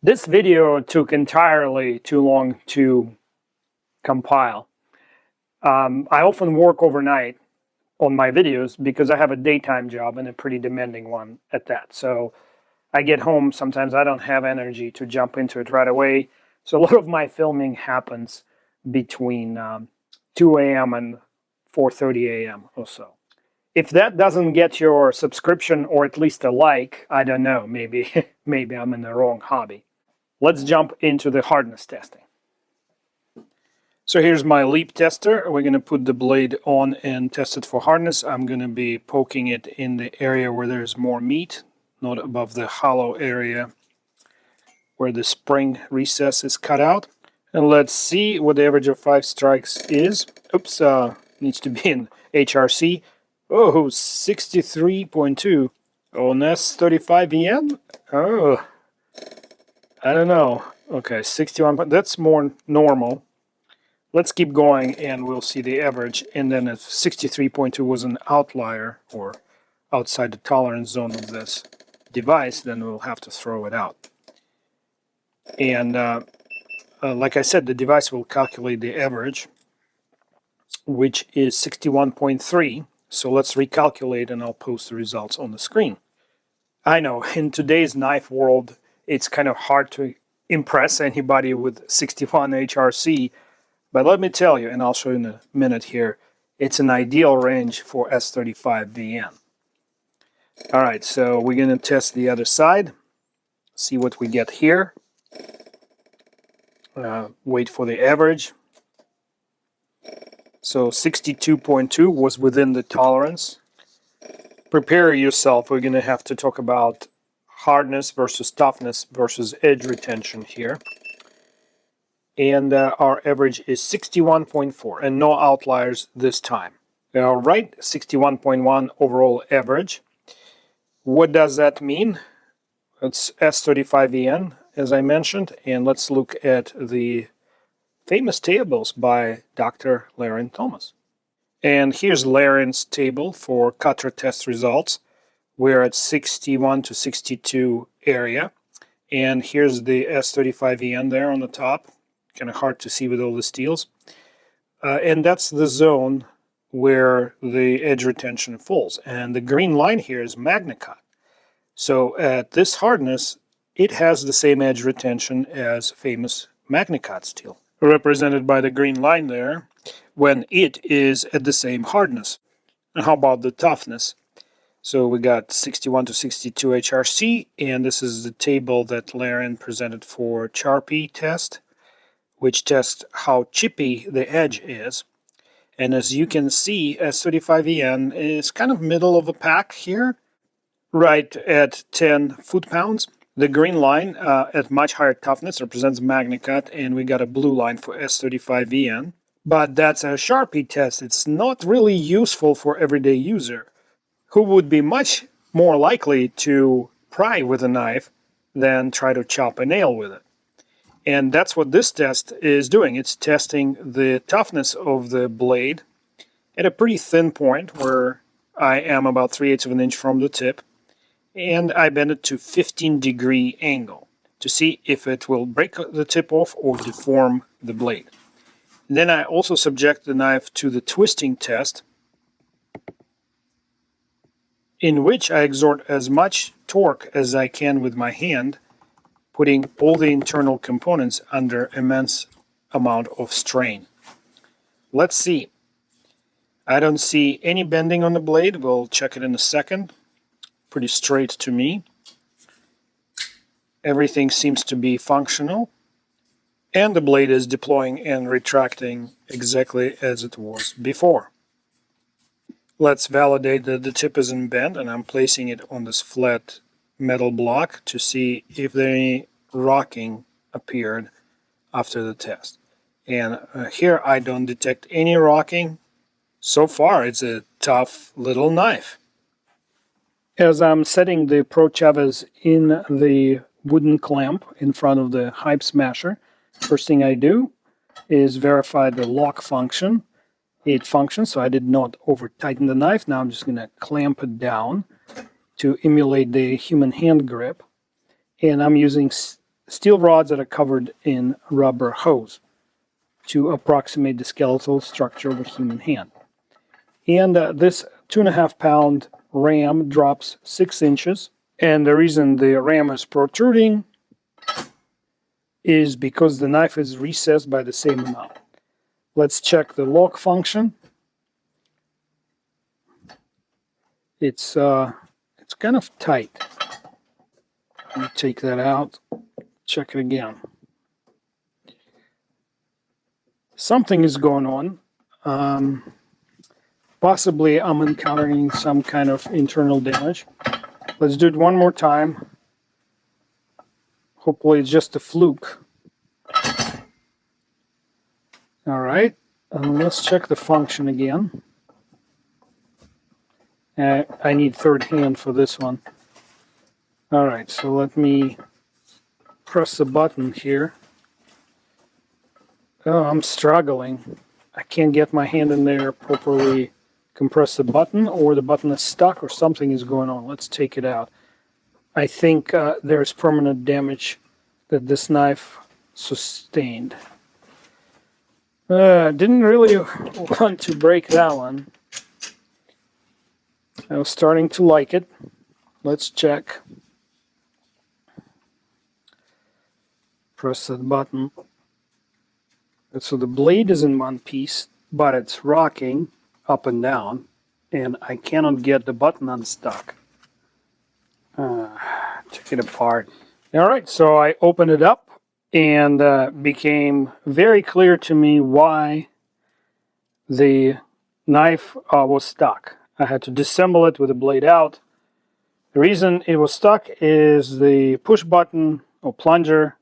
This video took entirely too long to compile. I often work overnight on my videos because I have a daytime job and a pretty demanding one at that. So I get home, sometimes I don't have energy to jump into it right away. So a lot of my filming happens between 2 a.m. and 4:30 a.m. or so. If that doesn't get your subscription or at least a like, I don't know, maybe I'm in the wrong hobby. Let's jump into the hardness testing. So here's my Leeb tester. We're going to put the blade on and test it for hardness. I'm going to be poking it in the area where there's more meat, not above the hollow area where the spring recess is cut out. And let's see what the average of 5 strikes is. Oops, needs to be in HRC. Oh, 63.2. Oh, that's 35 EM? Oh, I don't know. Okay, 61, that's more normal. Let's keep going and we'll see the average. And then if 63.2 was an outlier or outside the tolerance zone of this device, then we'll have to throw it out. And like I said, the device will calculate the average, which is 61.3. So let's recalculate and I'll post the results on the screen. I know, in today's knife world, it's kind of hard to impress anybody with 61 HRC, but let me tell you, and I'll show you in a minute here, it's an ideal range for S35VN. All right, so we're going to test the other side, see what we get here. Wait for the average. So 62.2 was within the tolerance. Prepare yourself, we're going to have to talk about hardness versus toughness versus edge retention here. And our average is 61.4 and no outliers this time. All right, 61.1 overall average. What does that mean? It's S35VN, as I mentioned, and let's look at the famous tables by Dr. Larrin Thomas. And here's Larrin's table for cutter test results. We're at 61 to 62 area. And here's the S35EN there on the top. Kind of hard to see with all the steels. And that's the zone where the edge retention falls. And the green line here is MagnaCut. So at this hardness, it has the same edge retention as famous MagnaCut steel, represented by the green line there, when it is at the same hardness. And how about the toughness? So we got 61 to 62 HRC, and this is the table that Larrin presented for Charpy test, which tests how chippy the edge is. And as you can see, S35EN is kind of middle of a pack here, right at 10 foot-pounds. The green line at much higher toughness represents MagnaCut, and we got a blue line for S35EN. But that's a Sharpie test. It's not really useful for everyday user, who would be much more likely to pry with a knife than try to chop a nail with it. And that's what this test is doing. It's testing the toughness of the blade at a pretty thin point where I am about 3/8 of an inch from the tip, and I bend it to 15-degree angle to see if it will break the tip off or deform the blade. Then I also subject the knife to the twisting test, in which I exert as much torque as I can with my hand, putting all the internal components under immense amount of strain. Let's see. I don't see any bending on the blade. We'll check it in a second. Pretty straight to me. Everything seems to be functional. And the blade is deploying and retracting exactly as it was before. Let's validate that the tip isn't bent, and I'm placing it on this flat metal block to see if there any rocking appeared after the test. And here I don't detect any rocking. So far it's a tough little knife. As I'm setting the Pro Chaves in the wooden clamp in front of the Hype Smasher, first thing I do is verify the lock function. It functions, so I did not over tighten the knife. Now I'm just going to clamp it down to emulate the human hand grip. And I'm using steel rods that are covered in rubber hose to approximate the skeletal structure of a human hand. And this 2.5-pound ram drops 6 inches. And the reason the ram is protruding is because the knife is recessed by the same amount. Let's check the lock function. It's kind of tight. Let me take that out. Check it again. Something is going on. Possibly I'm encountering some kind of internal damage. Let's do it one more time. Hopefully it's just a fluke. Alright, let's check the function again. I need third hand for this one. Alright, so let me press the button here. Oh, I'm struggling. I can't get my hand in there properly. Compress the button, or the button is stuck, or something is going on. Let's take it out. I think there's permanent damage that this knife sustained. Didn't really want to break that one. I was starting to like it. Let's check. Press that button. So the blade is in one piece, but it's rocking up and down, and I cannot get the button unstuck. Took it apart. Alright, so I opened it up, and became very clear to me why the knife was stuck. I had to disassemble it with the blade out. The reason it was stuck is the push button or plunger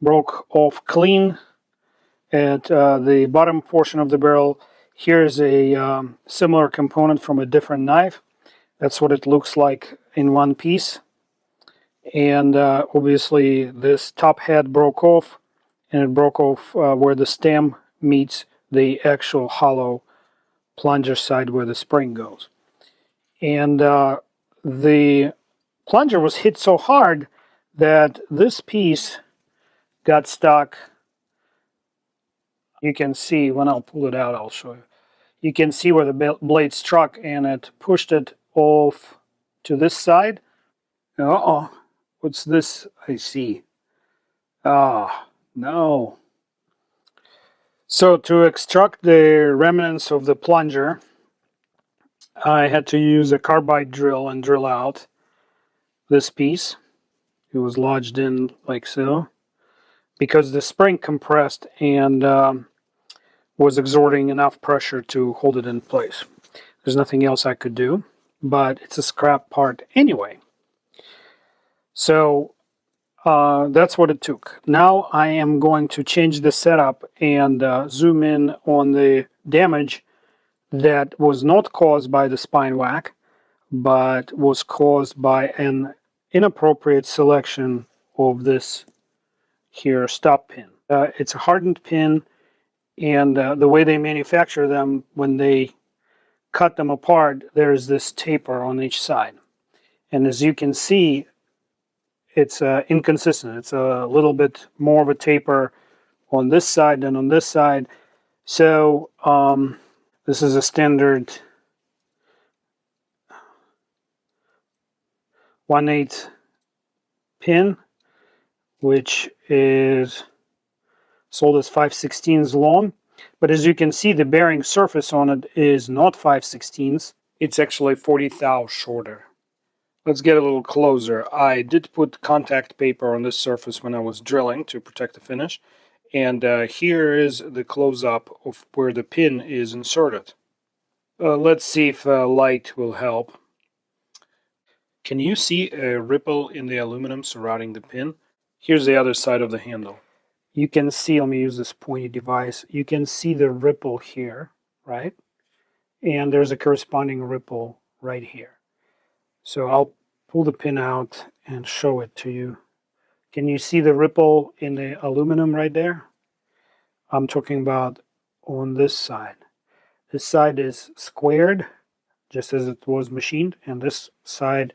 broke off clean at the bottom portion of the barrel. Here's a similar component from a different knife. That's what it looks like in one piece. And obviously this top head broke off, and it broke off where the stem meets the actual hollow plunger side where the spring goes. And the plunger was hit so hard that this piece got stuck. You can see, when I'll pull it out, I'll show you. You can see where the blade struck, and it pushed it off to this side. Uh-oh. What's this I see? Ah, no. So to extract the remnants of the plunger, I had to use a carbide drill and drill out this piece. It was lodged in like so, because the spring compressed and was exerting enough pressure to hold it in place. There's nothing else I could do, but it's a scrap part anyway. So that's what it took. Now I am going to change the setup and zoom in on the damage that was not caused by the spine whack, but was caused by an inappropriate selection of this here stop pin. It's a hardened pin, and the way they manufacture them, when they cut them apart, there's this taper on each side. And as you can see, it's inconsistent. It's a little bit more of a taper on this side than on this side. So this is a standard 1/8 pin, which is sold as 5/16 long. But as you can see, the bearing surface on it is not 5/16. It's actually 40 thou shorter. Let's get a little closer. I did put contact paper on this surface when I was drilling to protect the finish. And here is the close-up of where the pin is inserted. Let's see if light will help. Can you see a ripple in the aluminum surrounding the pin? Here's the other side of the handle. You can see, let me use this pointy device, you can see the ripple here, right? And there's a corresponding ripple right here. So I'll pull the pin out and show it to you. Can you see the ripple in the aluminum right there? I'm talking about on this side. This side is squared, just as it was machined, and this side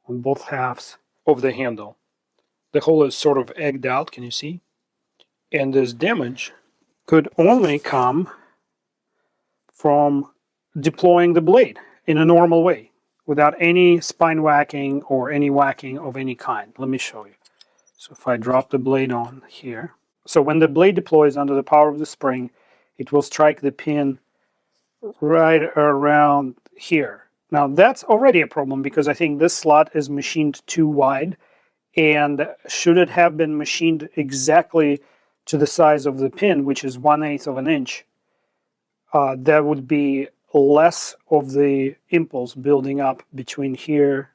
on both halves of the handle. The hole is sort of egged out, can you see? And this damage could only come from deploying the blade in a normal way, without any spine whacking or any whacking of any kind. Let me show you. So if I drop the blade on here, so when the blade deploys under the power of the spring, it will strike the pin right around here. Now that's already a problem because I think this slot is machined too wide, and should it have been machined exactly to the size of the pin, which is 1/8 of an inch, there would be less of the impulse building up between here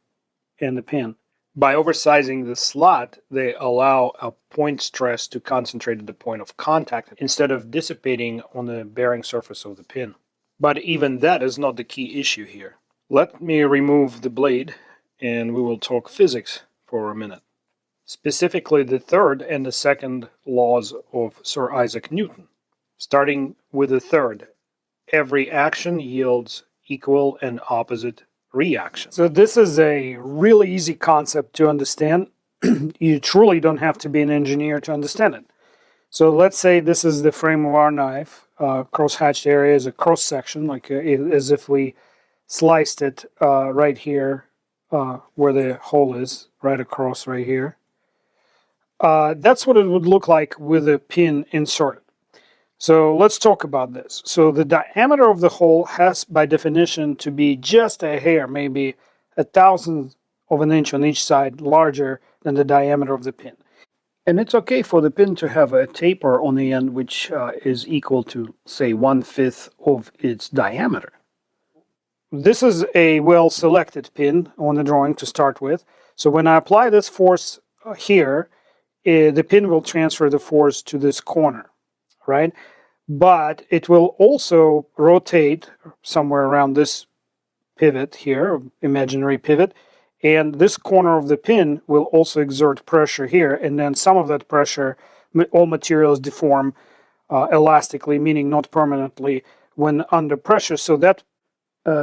and the pin. By oversizing the slot, they allow a point stress to concentrate at the point of contact instead of dissipating on the bearing surface of the pin. But even that is not the key issue here. Let me remove the blade and we will talk physics for a minute. Specifically the third and the second laws of Sir Isaac Newton. Starting with the third, every action yields equal and opposite reaction. So this is a really easy concept to understand. You truly don't have to be an engineer to understand it. So let's say this is the frame of our knife. Cross-hatched area is a cross section, like as if we sliced it right here where the hole is, right across right here. That's what it would look like with a pin inserted. So let's talk about this. So the diameter of the hole has, by definition, to be just a hair, maybe 1/1000th of an inch on each side, larger than the diameter of the pin. And it's okay for the pin to have a taper on the end, which is equal to, say, 1/5 of its diameter. This is a well-selected pin on the drawing to start with. So when I apply this force here, the pin will transfer the force to this corner. Right? But it will also rotate somewhere around this pivot here, imaginary pivot, and this corner of the pin will also exert pressure here, and then some of that pressure, all materials deform elastically, meaning not permanently, when under pressure, so that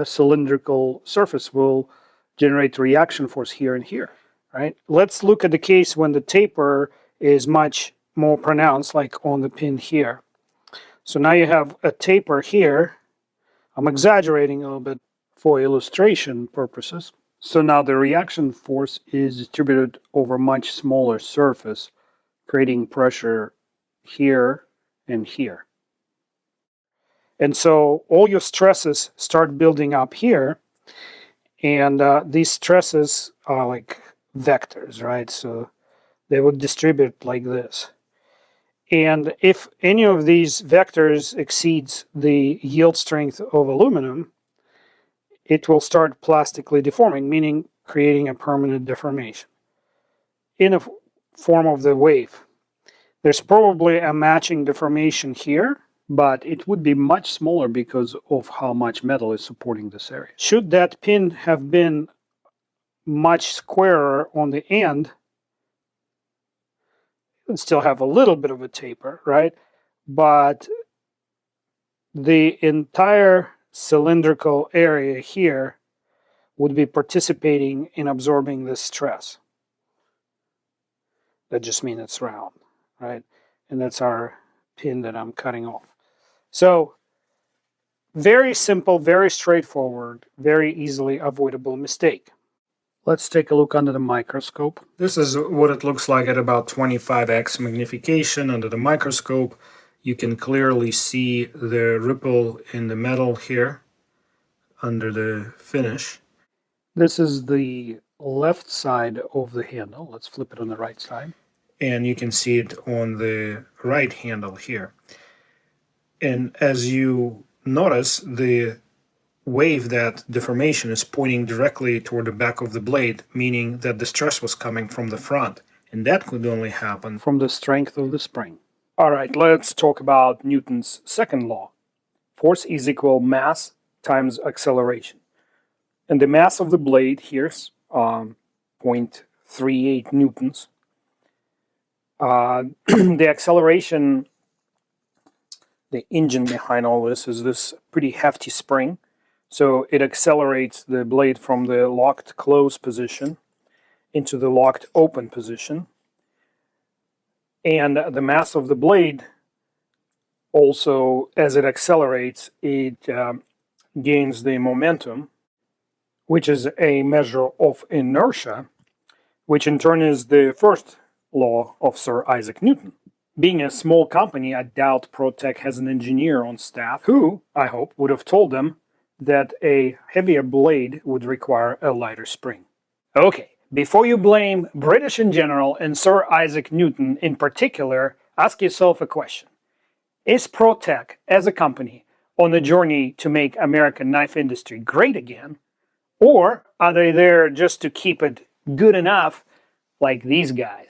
cylindrical surface will generate reaction force here and here. Right? Let's look at the case when the taper is much more pronounced, like on the pin here. So now you have a taper here. I'm exaggerating a little bit for illustration purposes. So now the reaction force is distributed over a much smaller surface, creating pressure here and here. And so all your stresses start building up here, and these stresses are like vectors, right? So they would distribute like this. And if any of these vectors exceeds the yield strength of aluminum, it will start plastically deforming, meaning creating a permanent deformation in a form of the wave. There's probably a matching deformation here, but it would be much smaller because of how much metal is supporting this area. Should that pin have been much squarer on the end, and still have a little bit of a taper, right? But the entire cylindrical area here would be participating in absorbing this stress. That just means it's round, right? And that's our pin that I'm cutting off. So very simple, very straightforward, very easily avoidable mistake. Let's take a look under the microscope. This is what it looks like at about 25x magnification under the microscope. You can clearly see the ripple in the metal here under the finish. This is the left side of the handle. Let's flip it on the right side. And you can see it on the right handle here. And as you notice, the wave, that deformation is pointing directly toward the back of the blade, meaning that the stress was coming from the front. And that could only happen from the strength of the spring. All right, let's talk about Newton's second law. Force is equal mass times acceleration. And the mass of the blade here is 0.38 newtons. The acceleration, the engine behind all this is this pretty hefty spring. So it accelerates the blade from the locked closed position into the locked open position. And the mass of the blade also, as it accelerates, it gains the momentum, which is a measure of inertia, which in turn is the first law of Sir Isaac Newton. Being a small company, I doubt Pro-Tech has an engineer on staff who, I hope, would have told them that a heavier blade would require a lighter spring. Okay, before you blame British in general and Sir Isaac Newton in particular, ask yourself a question. Is Pro-Tech, as a company, on a journey to make American knife industry great again? Or are they there just to keep it good enough like these guys?